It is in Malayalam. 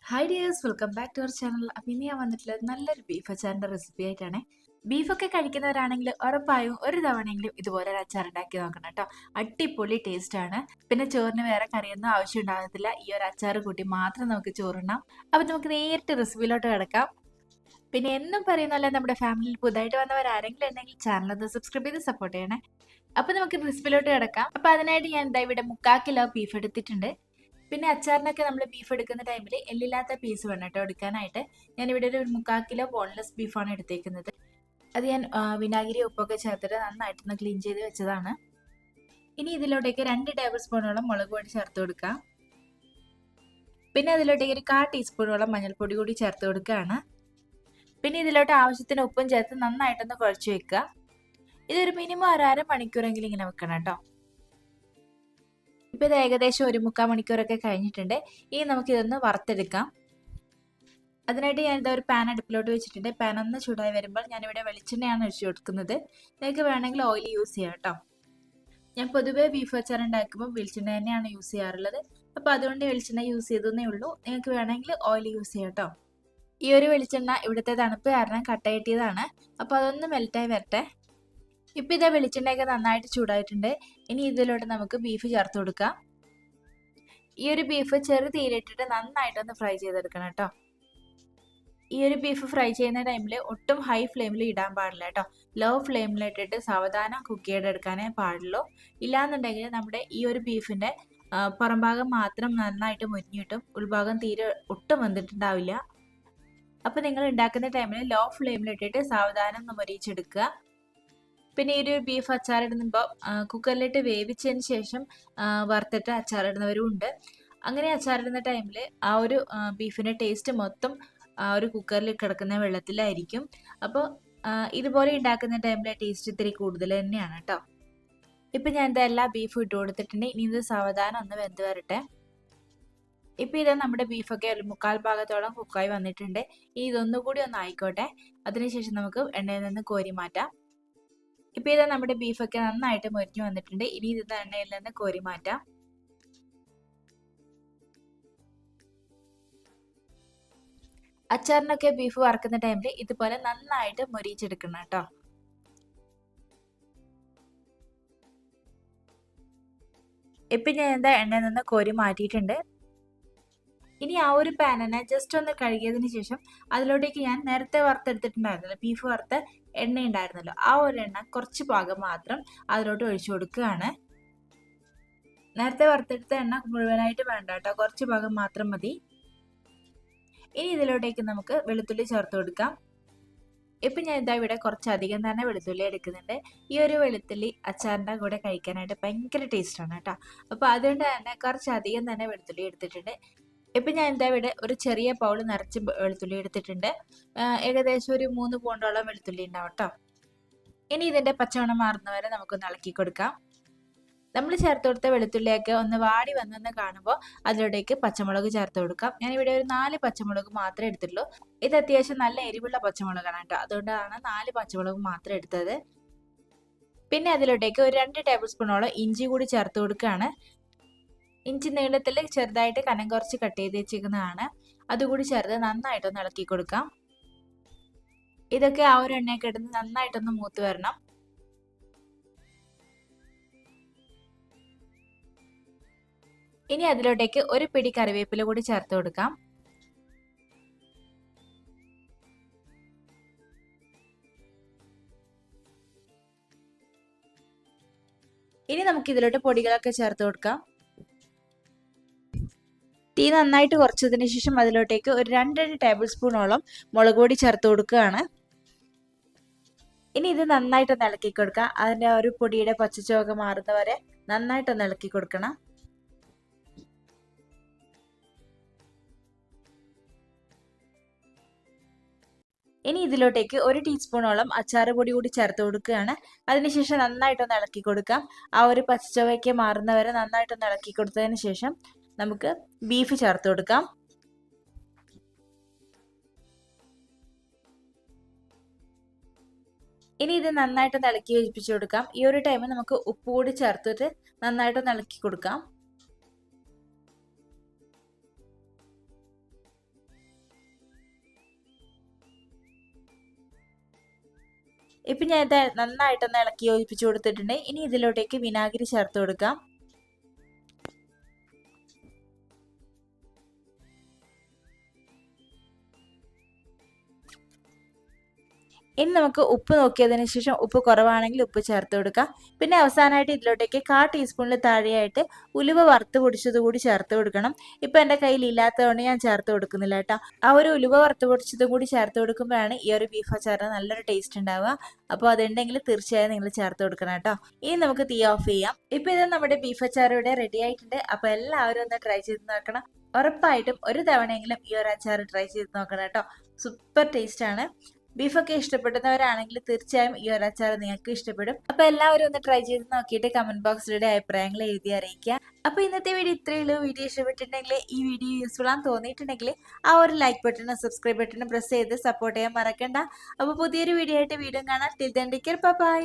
Hi dears, welcome back to our channel. അപ്പം ഇനി ഞാൻ വന്നിട്ടുള്ളത് നല്ലൊരു ബീഫ് അച്ചാറിൻ്റെ റെസിപ്പി ആയിട്ടാണ്. ബീഫൊക്കെ കഴിക്കുന്നവരാണെങ്കിൽ ഉറപ്പായും ഒരു തവണയെങ്കിലും ഇതുപോലെ ഒരു അച്ചാർ ഉണ്ടാക്കി നോക്കണം കേട്ടോ. അടിപൊളി ടേസ്റ്റ് ആണ്. പിന്നെ ചോറിന് വേറെ കറിയൊന്നും ആവശ്യം ഉണ്ടാകത്തില്ല. ഈ ഒരു അച്ചാർ കൂട്ടി മാത്രം നമുക്ക് ചോറുണ്ണാം. അപ്പം നമുക്ക് നേരിട്ട് റെസിപ്പിയിലോട്ട് കിടക്കാം. പിന്നെ എന്നും പറയുന്നല്ല, നമ്മുടെ ഫാമിലിയിൽ പുതുതായിട്ട് വന്നവർ ആരെങ്കിലും ഉണ്ടെങ്കിൽ ചാനൽ ഒന്ന് സബ്സ്ക്രൈബ് ചെയ്ത് സപ്പോർട്ട് ചെയ്യണേ. അപ്പം നമുക്ക് റെസിപ്പിയിലോട്ട് കിടക്കാം. അപ്പം അതിനായിട്ട് ഞാൻ എന്താ ഇവിടെ 3/4 കിലോ ബീഫ് എടുത്തിട്ടുണ്ട്. പിന്നെ അച്ചാറിനൊക്കെ നമ്മൾ ബീഫ് എടുക്കുന്ന ടൈമിൽ എല്ലില്ലാത്ത പീസ് വേണം കേട്ടോ എടുക്കാനായിട്ട്. ഞാനിവിടെ ഒരു 3/4 കിലോ ബോൺലെസ് ബീഫാണ് എടുത്തേക്കുന്നത്. അത് ഞാൻ വിനാഗിരി ഉപ്പൊക്കെ ചേർത്തിട്ട് നന്നായിട്ടൊന്ന് ക്ലീൻ ചെയ്ത് വെച്ചതാണ്. ഇനി ഇതിലോട്ടേക്ക് 2 ടേബിൾ സ്പൂണോളം മുളക് പൊടി ചേർത്ത് കൊടുക്കാം. പിന്നെ അതിലോട്ടേക്ക് ഒരു 1/4 ടീസ്പൂണോളം മഞ്ഞൾപ്പൊടി കൂടി ചേർത്ത് കൊടുക്കുകയാണ്. പിന്നെ ഇതിലോട്ട് ആവശ്യത്തിന് ഉപ്പും ചേർത്ത് നന്നായിട്ടൊന്ന് കുഴച്ച് വെക്കുക. ഇതൊരു മിനിമം ഒരു അരമണിക്കൂറെങ്കിലും ഇങ്ങനെ വെക്കണം കേട്ടോ. ഇപ്പം ഇത് ഏകദേശം ഒരു 3/4 മണിക്കൂറൊക്കെ കഴിഞ്ഞിട്ടുണ്ട്. ഇനി നമുക്കിതൊന്ന് വറുത്തെടുക്കാം. അതിനായിട്ട് ഞാനിത് ഒരു പാൻ അടുപ്പിലോട്ട് വെച്ചിട്ടുണ്ട്. പാൻ ഒന്ന് ചൂടായി വരുമ്പോൾ ഞാനിവിടെ വെളിച്ചെണ്ണയാണ് ഒഴിച്ചു കൊടുക്കുന്നത്. നിങ്ങൾക്ക് വേണമെങ്കിൽ ഓയിൽ യൂസ് ചെയ്യാം കേട്ടോ. ഞാൻ പൊതുവേ ബീഫ് അച്ചാർ ഉണ്ടാക്കുമ്പോൾ വെളിച്ചെണ്ണ തന്നെയാണ് യൂസ് ചെയ്യാറുള്ളത്. അപ്പോൾ അതുകൊണ്ട് വെളിച്ചെണ്ണ യൂസ് ചെയ്തേ ഉള്ളൂ. നിങ്ങൾക്ക് വേണമെങ്കിൽ ഓയിൽ യൂസ് ചെയ്യാം കേട്ടോ. ഈ ഒരു വെളിച്ചെണ്ണ ഇവിടുത്തെ തണുപ്പ് കാരണം കട്ട കെട്ടിയതാണ്. അപ്പോൾ അതൊന്ന് മെൽറ്റായി വരട്ടെ. ഇപ്പം ഇതേ വെളിച്ചെണ്ണയൊക്കെ നന്നായിട്ട് ചൂടായിട്ടുണ്ട്. ഇനി ഇതിലോട്ട് നമുക്ക് ബീഫ് ചേർത്ത് കൊടുക്കാം. ഈ ഒരു ബീഫ് ചെറു തീയിലിട്ടിട്ട് നന്നായിട്ടൊന്ന് ഫ്രൈ ചെയ്തെടുക്കണം കേട്ടോ. ഈ ഒരു ബീഫ് ഫ്രൈ ചെയ്യുന്ന ടൈമിൽ ഒട്ടും ഹൈ ഫ്ലെയിമിൽ ഇടാൻ പാടില്ല കേട്ടോ. ലോ ഫ്ലെയിമിലിട്ടിട്ട് സാവധാനം കുക്ക് ചെയ്തെടുക്കാനേ പാടുള്ളൂ. ഇല്ലാന്നുണ്ടെങ്കിൽ നമ്മുടെ ഈ ഒരു ബീഫിൻ്റെ പുറംഭാഗം മാത്രം നന്നായിട്ട് മുരിഞ്ഞിട്ടും ഉൾഭാഗം തീരെ ഒട്ടും വന്നിട്ടുണ്ടാവില്ല. അപ്പോൾ നിങ്ങൾ ഉണ്ടാക്കുന്ന ടൈമിൽ ലോ ഫ്ലെയിമിലിട്ടിട്ട് സാവധാനം ഒന്ന് മൊരിയിച്ചെടുക്കുക. പിന്നെ ഈ ഒരു ബീഫ് അച്ചാറിടുമ്പോൾ കുക്കറിലിട്ട് വേവിച്ചതിന് ശേഷം വറുത്തിട്ട് അച്ചാറിടുന്നവരും ഉണ്ട്. അങ്ങനെ അച്ചാറിടുന്ന ടൈമിൽ ആ ഒരു ബീഫിൻ്റെ ടേസ്റ്റ് മൊത്തം ആ ഒരു കുക്കറിൽ കിടക്കുന്ന വെള്ളത്തിലായിരിക്കും. അപ്പോൾ ഇതുപോലെ ഉണ്ടാക്കുന്ന ടൈമിൽ ടേസ്റ്റ് ഇത്തിരി കൂടുതൽ തന്നെയാണ് കേട്ടോ. ഇപ്പം ഞാൻ എല്ലാ ബീഫും ഇട്ട് കൊടുത്തിട്ടുണ്ട്. ഇനി ഇത് സാവധാനം ഒന്ന് വെന്ത് വരട്ടെ. ഇപ്പം ഇത് നമ്മുടെ ബീഫൊക്കെ ഒരു 3/4 ഭാഗത്തോളം കുക്കായി വന്നിട്ടുണ്ട്. ഇനി ഇതൊന്നുകൂടി ഒന്ന് ആയിക്കോട്ടെ. അതിനുശേഷം നമുക്ക് എണ്ണയിൽ നിന്ന് കോരി മാറ്റാം. ഇപ്പം ഇത് നമ്മുടെ ബീഫൊക്കെ നന്നായിട്ട് മൊരിഞ്ഞു വന്നിട്ടുണ്ട്. ഇനി ഇത് എണ്ണയിൽ നിന്ന് കോരി മാറ്റാം. അച്ചാറിനൊക്കെ ബീഫ് വറക്കുന്ന ടൈമിൽ ഇതുപോലെ നന്നായിട്ട് മൊരിയിച്ചെടുക്കണം കേട്ടോ. ഇപ്പം ഞാൻ എണ്ണയിൽ നിന്ന് കോരി മാറ്റിയിട്ടുണ്ട്. ഇനി ആ ഒരു പാനിനെ ജസ്റ്റ് ഒന്ന് കഴുകിയതിന് ശേഷം അതിലോട്ടേക്ക് ഞാൻ നേരത്തെ വറുത്തെടുത്തിട്ടുണ്ടായിരുന്നല്ലോ, ബീഫ് വറുത്ത എണ്ണ ഉണ്ടായിരുന്നല്ലോ, ആ ഒരു എണ്ണ കുറച്ച് ഭാഗം മാത്രം അതിലോട്ട് ഒഴിച്ചു കൊടുക്കുകയാണ്. നേരത്തെ വറുത്തെടുത്ത എണ്ണ മുഴുവനായിട്ട് വേണ്ട കേട്ടോ, കുറച്ച് ഭാഗം മാത്രം മതി. ഇനി ഇതിലോട്ടേക്ക് നമുക്ക് വെളുത്തുള്ളി ചേർത്ത് കൊടുക്കാം. ഇപ്പം ഞാൻ ഇവിടെ കുറച്ചധികം തന്നെ വെളുത്തുള്ളി എടുക്കുന്നുണ്ട്. ഈ ഒരു വെളുത്തുള്ളി അച്ചാറിൻ്റെ കൂടെ കഴിക്കാനായിട്ട് ഭയങ്കര ടേസ്റ്റാണ് കേട്ടോ. അപ്പോൾ അതുകൊണ്ട് തന്നെ കുറച്ചധികം തന്നെ വെളുത്തുള്ളി എടുത്തിട്ടുണ്ട്. ഇപ്പം ഞാൻ ഇവിടെ ഒരു ചെറിയ ബൗൾ നിറച്ച് വെളുത്തുള്ളി എടുത്തിട്ടുണ്ട്. ഏകദേശം ഒരു 3 പൗണ്ടോളം വെളുത്തുള്ളി ഉണ്ടാവും കേട്ടോ. ഇനി ഇതിൻ്റെ പച്ചമണം മാറുന്നവരെ നമുക്കൊന്ന് ഇളക്കി കൊടുക്കാം. നമ്മൾ ചേർത്ത് കൊടുത്ത വെളുത്തുള്ളിയൊക്കെ ഒന്ന് വാടി വന്നെന്ന് കാണുമ്പോൾ അതിലോട്ടേക്ക് പച്ചമുളക് ചേർത്ത് കൊടുക്കാം. ഞാനിവിടെ ഒരു 4 പച്ചമുളക് മാത്രമേ എടുത്തിട്ടുള്ളൂ. ഇത് അത്യാവശ്യം നല്ല എരിവുള്ള പച്ചമുളകാണ് കേട്ടോ. അതുകൊണ്ടാണ് 4 പച്ചമുളക് മാത്രം എടുത്തത്. പിന്നെ അതിലോട്ടേക്ക് ഒരു 2 ടേബിൾ സ്പൂണോളം ഇഞ്ചി കൂടി ചേർത്ത് കൊടുക്കുകയാണ്. ഇഞ്ചി നീളത്തിൽ ചെറുതായിട്ട് കനം കുറച്ച് കട്ട് ചെയ്ത് വെച്ചിരിക്കുന്നതാണ്. അതുകൂടി ചേർത്ത് നന്നായിട്ടൊന്ന് ഇളക്കി കൊടുക്കാം. ഇതൊക്കെ ആ ഒരു എണ്ണയൊക്കെ ഇടുന്ന് നന്നായിട്ടൊന്ന് മൂത്ത് വരണം. ഇനി അതിലോട്ടേക്ക് ഒരു പിടി കറിവേപ്പില കൂടി ചേർത്ത് കൊടുക്കാം. ഇനി നമുക്ക് ഇതിലോട്ട് പൊടികളൊക്കെ ചേർത്ത് കൊടുക്കാം. തീ നന്നായിട്ട് കുറച്ചതിന് ശേഷം അതിലോട്ടേക്ക് ഒരു 2 ടേബിൾ സ്പൂണോളം മുളക് പൊടി ചേർത്ത് കൊടുക്കുകയാണ്. ഇനി ഇത് നന്നായിട്ടൊന്ന് ഇളക്കി കൊടുക്കുക. അതിൻ്റെ ഒരു പൊടിയുടെ പച്ചച്ചുവ മാറുന്നവരെ നന്നായിട്ടൊന്ന് ഇളക്കി കൊടുക്കണം. ഇനി ഇതിലോട്ടേക്ക് 1 ടീസ്പൂണോളം അച്ചാർ പൊടി കൂടി ചേർത്ത് കൊടുക്കുകയാണ്. അതിനുശേഷം നന്നായിട്ടൊന്ന് ഇളക്കി കൊടുക്കാം. ആ ഒരു പച്ചച്ചുവയ്ക്ക് മാറുന്നവരെ നന്നായിട്ടൊന്ന് ഇളക്കി കൊടുത്തതിന് ശേഷം നമുക്ക് ബീഫ് ചേർത്ത് കൊടുക്കാം. ഇനി ഇത് നന്നായിട്ടൊന്ന് ഇളക്കി യോജിപ്പിച്ച് കൊടുക്കാം. ഈ ഒരു ടൈമിൽ നമുക്ക് ഉപ്പ് കൂടി ചേർത്തിട്ട് നന്നായിട്ടൊന്ന് ഇളക്കി കൊടുക്കാം. ഇപ്പം ഞാൻ ഇത് നന്നായിട്ടൊന്ന് ഇളക്കി യോജിപ്പിച്ച് കൊടുത്തിട്ടുണ്ട്. ഇനി ഇതിലോട്ടേക്ക് വിനാഗിരി ചേർത്ത് കൊടുക്കാം. ഇനി നമുക്ക് ഉപ്പ് നോക്കിയതിന് ശേഷം ഉപ്പ് കുറവാണെങ്കിൽ ഉപ്പ് ചേർത്ത് കൊടുക്കാം. പിന്നെ അവസാനമായിട്ട് ഇതിലോട്ടേക്ക് 1/4 ടീസ്പൂണിൽ താഴെയായിട്ട് ഉലുവ വറുത്ത് പൊടിച്ചത് കൂടി ചേർത്ത് കൊടുക്കണം. ഇപ്പം എൻ്റെ കയ്യിൽ ഇല്ലാത്തതുകൊണ്ട് ഞാൻ ചേർത്ത് കൊടുക്കുന്നില്ല കേട്ടോ. ആ ഒരു ഉലുവ വറുത്ത് പൊടിച്ചതും കൂടി ചേർത്ത് കൊടുക്കുമ്പോഴാണ് ഈ ഒരു ബീഫ് അച്ചാറിന് നല്ലൊരു ടേസ്റ്റ് ഉണ്ടാവുക. അപ്പോൾ അതുണ്ടെങ്കിൽ തീർച്ചയായും നിങ്ങൾ ചേർത്ത് കൊടുക്കണം കേട്ടോ. ഇനി നമുക്ക് തീ ഓഫ് ചെയ്യാം. ഇപ്പം ഇത് നമ്മുടെ ബീഫ് അച്ചാർ ഇവിടെ റെഡി ആയിട്ടുണ്ട്. അപ്പോൾ എല്ലാവരും ഒന്ന് ട്രൈ ചെയ്ത് നോക്കണം. ഉറപ്പായിട്ടും ഒരു തവണയെങ്കിലും ഈ ഒരു അച്ചാർ ട്രൈ ചെയ്ത് നോക്കണം കേട്ടോ. സൂപ്പർ ടേസ്റ്റ് ആണ്. ബീഫൊക്കെ ഇഷ്ടപ്പെടുന്നവരാണെങ്കിൽ തീർച്ചയായും ഈ ഒരു അച്ചാർ നിങ്ങൾക്ക് ഇഷ്ടപ്പെടും. അപ്പൊ എല്ലാവരും ഒന്ന് ട്രൈ ചെയ്ത് നോക്കിയിട്ട് കമന്റ് ബോക്സിലൂടെ അഭിപ്രായങ്ങൾ എഴുതി അറിയിക്കുക. അപ്പൊ ഇന്നത്തെ വീഡിയോ ഇത്രയേ ഉള്ളൂ. വീഡിയോ ഇഷ്ടപ്പെട്ടിട്ടുണ്ടെങ്കിൽ, ഈ വീഡിയോ യൂസ്ഫുൾ ആണെന്ന് തോന്നിയിട്ടുണ്ടെങ്കിൽ ആ ഒരു ലൈക്ക് ബട്ടണും സബ്സ്ക്രൈബ് ബട്ടണും പ്രസ് ചെയ്ത് സപ്പോർട്ട് ചെയ്യാൻ മറക്കണ്ട. അപ്പൊ പുതിയൊരു വീഡിയോ ആയിട്ട് വീണ്ടും കാണാം. Till then take care. By.